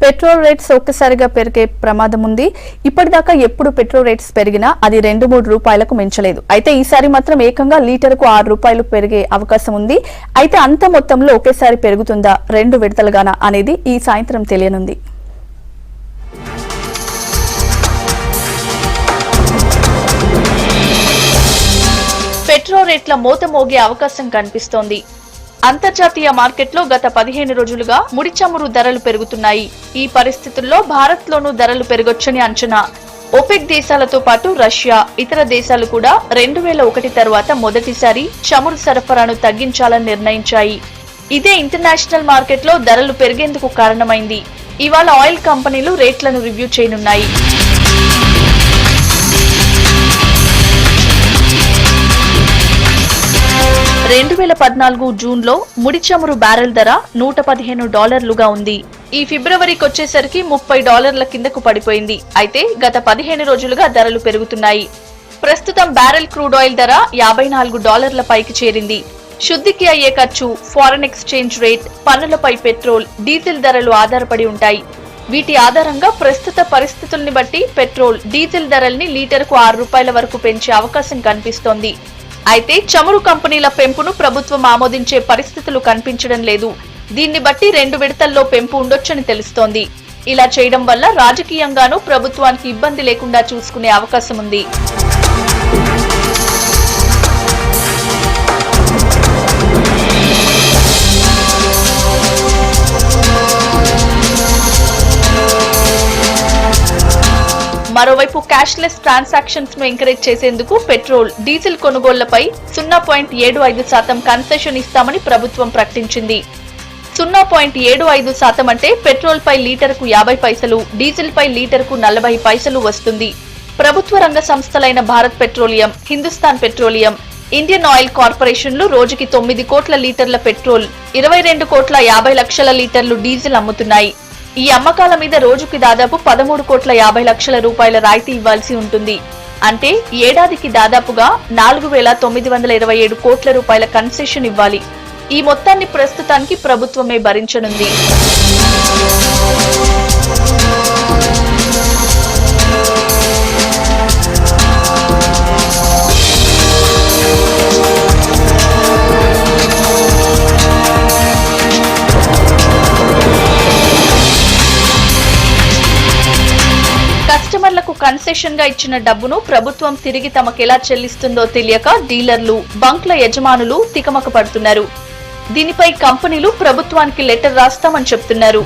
Petrol rates ఒక్కసారిగా పెరిగే ప్రమాదం ఉంది. ఇప్పటిదాకా ఎప్పుడు పెట్రోల్ రేట్స్ పెరిగినా అది 2-3 రూపాయలకు మించలేదు. అయితే ఈసారి మాత్రం ఏకంగా లీటర్కు 6 రూపాయలు పెరిగే అవకాశం ఉంది. అయితే అంత మొత్తంలో ఒకేసారి పెరుగుతుందా, 2 విడతలుగానా అనేది ఈ సాయంత్రం తెలియనుంది. పెట్రోల్ రేట్ల మోత మోగే అవకాశం కనిపిస్తోంది. అంతర్జాతీయ మార్కెట్లో గత 15 రోజులుగా ముడి చమురు ధరలు పెరుగుతున్నాయి. ఈ పరిస్థితుల్లో భారత్లోనూ ధరలు పెరగొచ్చని అంచనా. ఓపెక్ దేశాలతో పాటు రష్యా, ఇతర దేశాలు కూడా 2001 తర్వాత మొదటిసారి చమురు సరఫరాను తగ్గించాలని నిర్ణయించాయి. ఇదే ఇంటర్నేషనల్ మార్కెట్లో ధరలు పెరిగేందుకు కారణమైంది. ఇవాళ ఆయిల్ కంపెనీలు రేట్లను రివ్యూ చేయనున్నాయి. 2014 జూన్లో ముడి చమురు బ్యారెల్ ధర $115గా ఉంది. ఈ ఫిబ్రవరికి వచ్చేసరికి $30 కిందకు పడిపోయింది. అయితే గత 15 రోజులుగా ధరలు పెరుగుతున్నాయి. ప్రస్తుతం బ్యారెల్ క్రూడ్ ఆయిల్ ధర $54 పైకి చేరింది. శుద్ధికి అయ్యే ఖర్చు, ఫారెన్ ఎక్స్చేంజ్ రేట్, పన్నులపై పెట్రోల్, డీజిల్ ధరలు ఆధారపడి ఉంటాయి. వీటి ఆధారంగా ప్రస్తుత పరిస్థితుల్ని బట్టి పెట్రోల్, డీజిల్ ధరల్ని లీటర్కు 6 రూపాయల వరకు పెంచే అవకాశం కనిపిస్తోంది. అయితే చమురు కంపెనీల పెంపును ప్రభుత్వం ఆమోదించే పరిస్థితులు కనిపించడం లేదు. దీన్ని బట్టి 2 విడతల్లో పెంపు ఉండొచ్చని తెలుస్తోంది. ఇలా చేయడం వల్ల రాజకీయంగానూ ప్రభుత్వానికి ఇబ్బంది లేకుండా చూసుకునే అవకాశం ఉంది. మరోవైపు క్యాష్లెస్ ట్రాన్సాక్షన్స్ ను ఎంకరేజ్ చేసేందుకు పెట్రోల్, డీజిల్ కొనుగోళ్లపై 0.75% కన్సెషన్ ఇస్తామని ప్రభుత్వం ప్రకటించింది. 0.75% అంటే పెట్రోల్ పై లీటర్కు 50 పైసలు, డీజిల్ పై లీటర్కు 40 పైసలు వస్తుంది. ప్రభుత్వ రంగ సంస్థలైన Bharat Petroleum, Hindustan Petroleum, Indian Oil కార్పొరేషన్లు రోజుకి 9 కోట్ల లీటర్ల పెట్రోల్, 22 కోట్ల 50 లక్షల లీటర్లు డీజిల్ అమ్ముతున్నాయి. ఈ అమ్మకాల మీద రోజుకి దాదాపు 13 కోట్ల 50 లక్షల రూపాయల రాయితీ ఇవ్వాల్సి ఉంటుంది. అంటే ఏడాదికి దాదాపుగా 4,927 కోట్ల రూపాయల కన్సెషన్ ఇవ్వాలి. ఈ మొత్తాన్ని ప్రస్తుతానికి ప్రభుత్వమే భరించనుంది. కస్టమర్లకు కన్సెషన్ గా ఇచ్చిన డబ్బును ప్రభుత్వం తిరిగి తమకెలా చెల్లిస్తుందో తెలియక డీలర్లు, బంక్ల యజమానులు తికమక పడుతున్నారు. దీనిపై కంపెనీలు ప్రభుత్వానికి లెటర్ రాస్తామని చెప్తున్నారు.